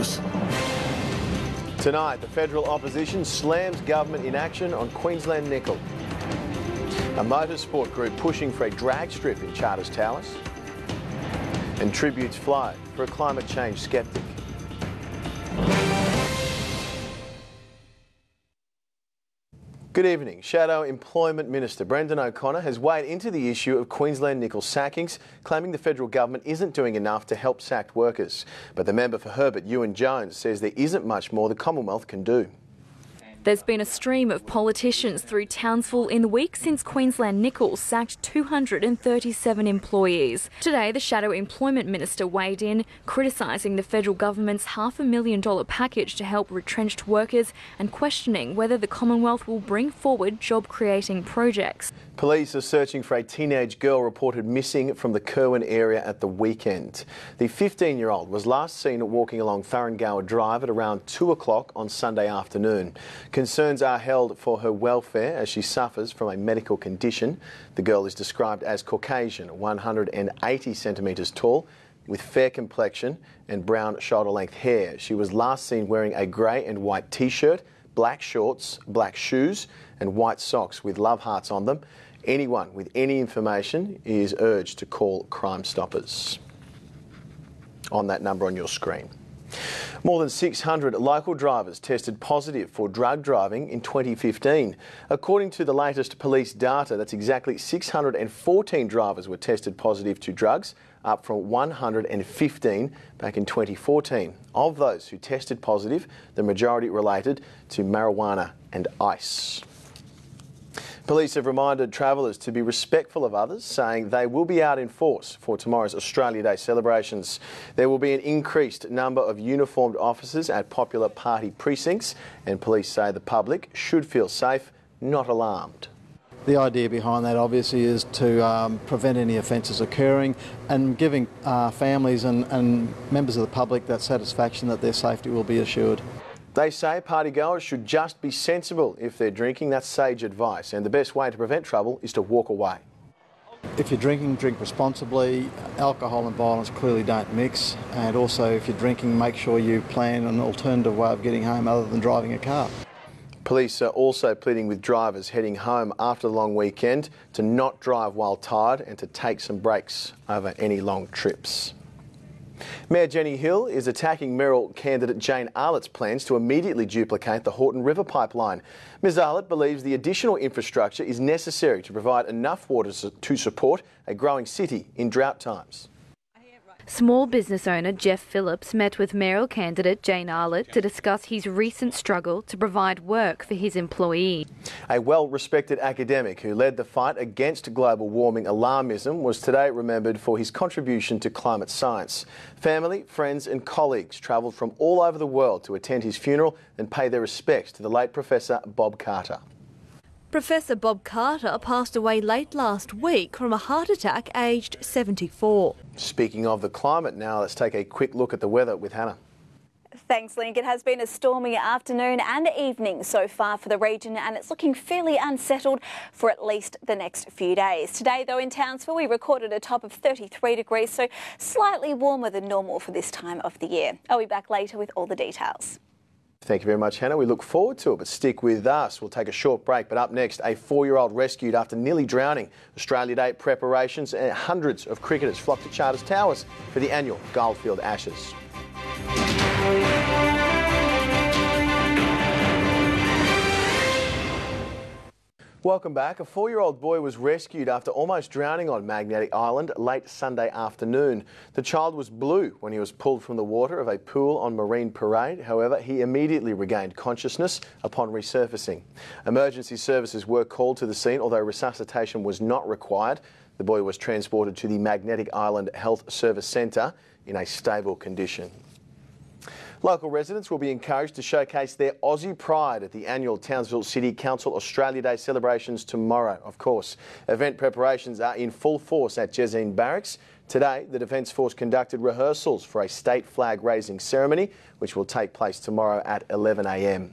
news. Tonight, the federal opposition slams government inaction on Queensland nickel. A motorsport group pushing for a drag strip in Charters Towers. And tributes flow for a climate change sceptic. Good evening. Shadow Employment Minister Brendan O'Connor has weighed into the issue of Queensland nickel sackings, claiming the federal government isn't doing enough to help sacked workers. But the member for Herbert, Ewan Jones, says there isn't much more the Commonwealth can do. There's been a stream of politicians through Townsville in the week since Queensland Nickel sacked 237 employees. Today, the Shadow Employment Minister weighed in, criticising the federal government's $500,000 package to help retrenched workers and questioning whether the Commonwealth will bring forward job-creating projects. Police are searching for a teenage girl reported missing from the Kerwin area at the weekend. The 15-year-old was last seen walking along Thuringowa Drive at around 2 o'clock on Sunday afternoon. Concerns are held for her welfare as she suffers from a medical condition. The girl is described as Caucasian, 180 centimetres tall, with fair complexion and brown shoulder-length hair. She was last seen wearing a grey and white T-shirt, black shorts, black shoes and white socks with love hearts on them. Anyone with any information is urged to call Crime Stoppers on that number on your screen. More than 600 local drivers tested positive for drug driving in 2015. According to the latest police data, that's exactly 614 drivers were tested positive to drugs, up from 115 back in 2014. Of those who tested positive, the majority related to marijuana and ice. Police have reminded travellers to be respectful of others, saying they will be out in force for tomorrow's Australia Day celebrations. There will be an increased number of uniformed officers at popular party precincts, and police say the public should feel safe, not alarmed. The idea behind that obviously is to prevent any offences occurring and giving families and members of the public that satisfaction that their safety will be assured. They say partygoers should just be sensible if they're drinking. That's sage advice, and the best way to prevent trouble is to walk away. If you're drinking, drink responsibly. Alcohol and violence clearly don't mix, and also if you're drinking, make sure you plan an alternative way of getting home other than driving a car. Police are also pleading with drivers heading home after the long weekend to not drive while tired and to take some breaks over any long trips. Mayor Jenny Hill is attacking mayoral candidate Jane Arlett's plans to immediately duplicate the Horton River pipeline. Ms Arlett believes the additional infrastructure is necessary to provide enough water to support a growing city in drought times. Small business owner Jeff Phillips met with mayoral candidate Jane Arlett to discuss his recent struggle to provide work for his employees. A well-respected academic who led the fight against global warming alarmism was today remembered for his contribution to climate science. Family, friends and colleagues travelled from all over the world to attend his funeral and pay their respects to the late Professor Bob Carter. Professor Bob Carter passed away late last week from a heart attack aged 74. Speaking of the climate now, let's take a quick look at the weather with Hannah. Thanks, Link. It has been a stormy afternoon and evening so far for the region, and it's looking fairly unsettled for at least the next few days. Today, though, in Townsville, we recorded a top of 33 degrees, so slightly warmer than normal for this time of the year. I'll be back later with all the details. Thank you very much, Hannah. We look forward to it, but stick with us. We'll take a short break, but up next, a 4-year-old rescued after nearly drowning. Australia Day preparations and hundreds of cricketers flock to Charters Towers for the annual Goldfield Ashes. Welcome back. A 4-year-old boy was rescued after almost drowning on Magnetic Island late Sunday afternoon. The child was blue when he was pulled from the water of a pool on Marine Parade. However, he immediately regained consciousness upon resurfacing. Emergency services were called to the scene, although resuscitation was not required. The boy was transported to the Magnetic Island Health Service Centre in a stable condition. Local residents will be encouraged to showcase their Aussie pride at the annual Townsville City Council Australia Day celebrations tomorrow, of course. Event preparations are in full force at Jezine Barracks. Today, the Defence Force conducted rehearsals for a state flag raising ceremony, which will take place tomorrow at 11 a.m.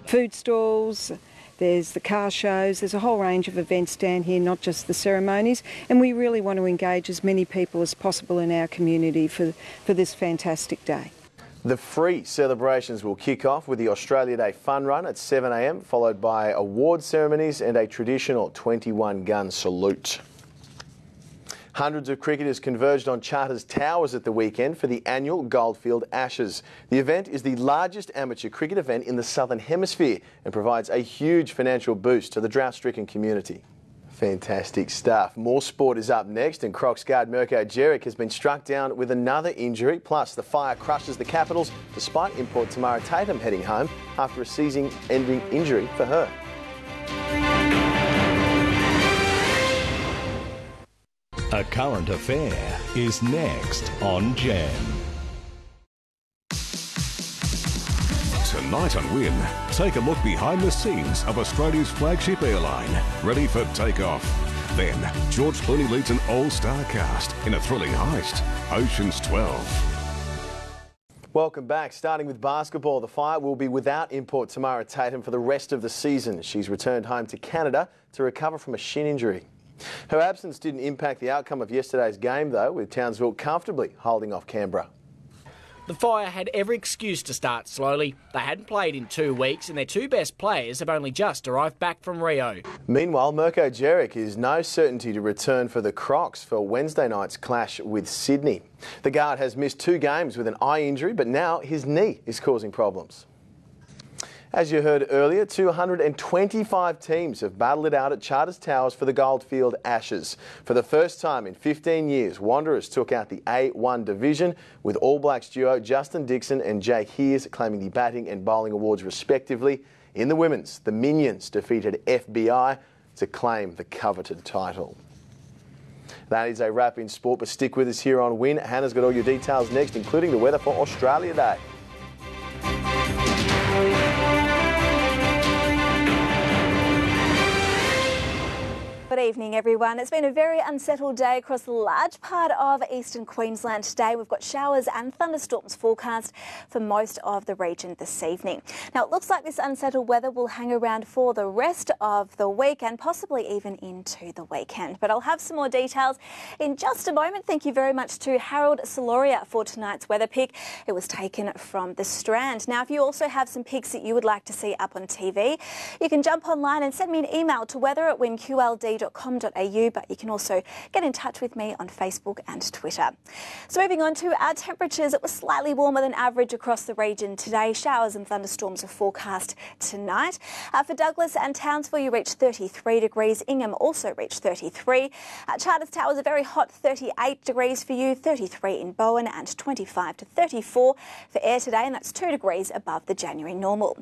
Food stalls, there's the car shows, there's a whole range of events down here, not just the ceremonies, and we really want to engage as many people as possible in our community for this fantastic day. The free celebrations will kick off with the Australia Day Fun Run at 7 a.m, followed by award ceremonies and a traditional 21-gun salute. Hundreds of cricketers converged on Charters Towers at the weekend for the annual Goldfield Ashes. The event is the largest amateur cricket event in the Southern Hemisphere and provides a huge financial boost to the drought-stricken community. Fantastic stuff. More sport is up next, and Crocs guard Mirko Jeric has been struck down with another injury. Plus, the fire crushes the Capitals despite import Tamara Tatum heading home after a season-ending injury for her. A Current Affair is next on Jam. Tonight on Win, take a look behind the scenes of Australia's flagship airline, ready for takeoff. Then, George Clooney leads an all-star cast in a thrilling heist, Ocean's 12. Welcome back. Starting with basketball, the Fire will be without import Tamara Tatum for the rest of the season. She's returned home to Canada to recover from a shin injury. Her absence didn't impact the outcome of yesterday's game, though, with Townsville comfortably holding off Canberra. The Fire had every excuse to start slowly. They hadn't played in 2 weeks and their 2 best players have only just arrived back from Rio. Meanwhile, Mirko Jeric is no certainty to return for the Crocs for Wednesday night's clash with Sydney. The guard has missed 2 games with an eye injury, but now his knee is causing problems. As you heard earlier, 225 teams have battled it out at Charters Towers for the Goldfield Ashes. For the first time in 15 years, Wanderers took out the A1 division, with All Blacks duo Justin Dixon and Jake Hears claiming the batting and bowling awards respectively. In the women's, the Minions defeated FBI to claim the coveted title. That is a wrap in sport, but stick with us here on Win. Hannah's got all your details next, including the weather for Australia Day. Good evening, everyone. It's been a very unsettled day across a large part of eastern Queensland today. We've got showers and thunderstorms forecast for most of the region this evening. Now, it looks like this unsettled weather will hang around for the rest of the week and possibly even into the weekend. But I'll have some more details in just a moment. Thank you very much to Harold Soloria for tonight's weather pick. It was taken from the Strand. Now, if you also have some pics that you would like to see up on TV, you can jump online and send me an email to weather@winqld.com.au, but you can also get in touch with me on Facebook and Twitter. So moving on to our temperatures, it was slightly warmer than average across the region today. Showers and thunderstorms are forecast tonight. For Douglas and Townsville, you reach 33 degrees. Ingham also reached 33. Charters Towers, a very hot 38 degrees for you, 33 in Bowen and 25 to 34 for Ayr today, and that's 2 degrees above the January normal.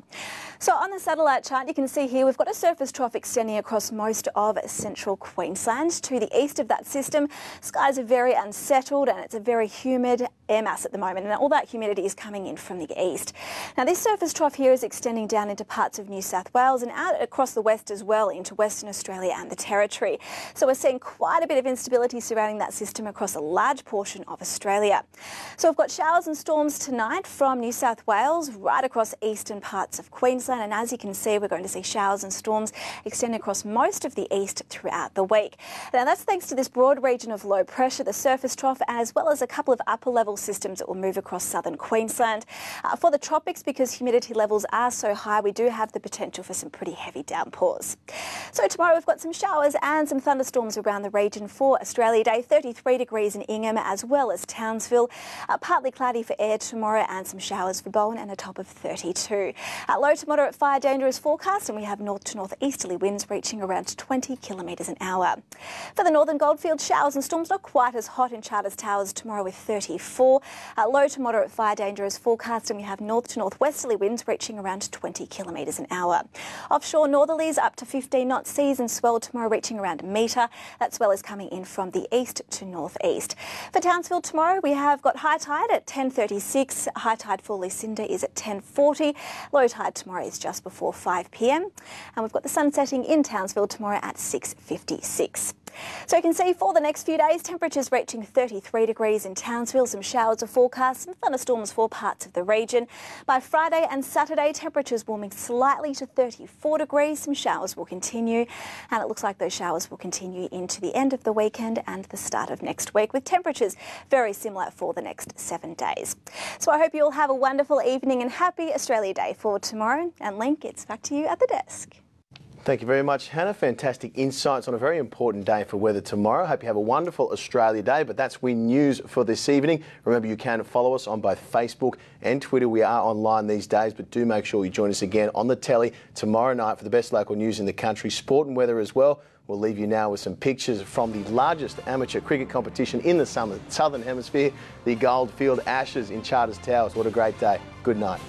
So on the satellite chart, you can see here we've got a surface trough extending across most of central Queensland. To the east of that system, skies are very unsettled and it's a very humid air mass at the moment, and all that humidity is coming in from the east. Now, this surface trough here is extending down into parts of New South Wales and out across the west as well into Western Australia and the Territory. So we're seeing quite a bit of instability surrounding that system across a large portion of Australia. So we've got showers and storms tonight from New South Wales right across eastern parts of Queensland, and as you can see, we're going to see showers and storms extend across most of the east throughout the week. Now, that's thanks to this broad region of low pressure, the surface trough, and as well as a couple of upper level systems that will move across southern Queensland. For the tropics, because humidity levels are so high, we do have the potential for some pretty heavy downpours. So tomorrow we've got some showers and some thunderstorms around the region for Australia Day. 33 degrees in Ingham as well as Townsville. Partly cloudy for Ayr tomorrow and some showers for Bowen and a top of 32. Low to moderate fire danger is forecast, and we have north to northeasterly winds reaching around 20 kilometres an hour. For the northern Goldfield, showers and storms not quite as hot in Charters Towers tomorrow with 34. Low to moderate fire danger is forecast, and we have north to northwesterly winds reaching around 20 kilometres an hour. Offshore northerlies up to 15 knot, seas and swell tomorrow reaching around a metre. That swell is coming in from the east to northeast. For Townsville tomorrow, we have got high tide at 10:36. High tide for Lucinda is at 10:40. Low tide tomorrow is just before 5 p.m. And we've got the sun setting in Townsville tomorrow at 6:56. So you can see for the next few days, temperatures reaching 33 degrees in Townsville. Some showers are forecast, some thunderstorms for parts of the region. By Friday and Saturday, temperatures warming slightly to 34 degrees. Some showers will continue, and it looks like those showers will continue into the end of the weekend and the start of next week, with temperatures very similar for the next 7 days. So I hope you all have a wonderful evening and happy Australia Day for tomorrow. And Link, it's back to you at the desk. Thank you very much, Hannah. Fantastic insights on a very important day for weather tomorrow. Hope you have a wonderful Australia Day, but that's Win News for this evening. Remember, you can follow us on both Facebook and Twitter. We are online these days, but do make sure you join us again on the telly tomorrow night for the best local news in the country, sport and weather as well. We'll leave you now with some pictures from the largest amateur cricket competition in the Southern Hemisphere, the Goldfield Ashes in Charters Towers. What a great day. Good night.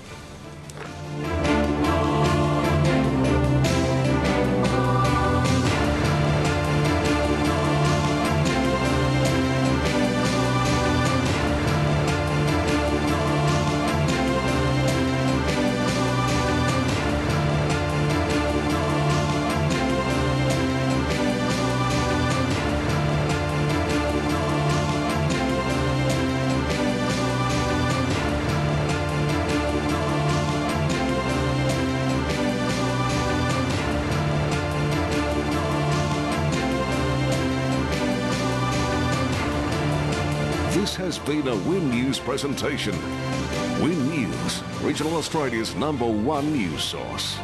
This has been a Win News presentation. Win News, regional Australia's #1 news source.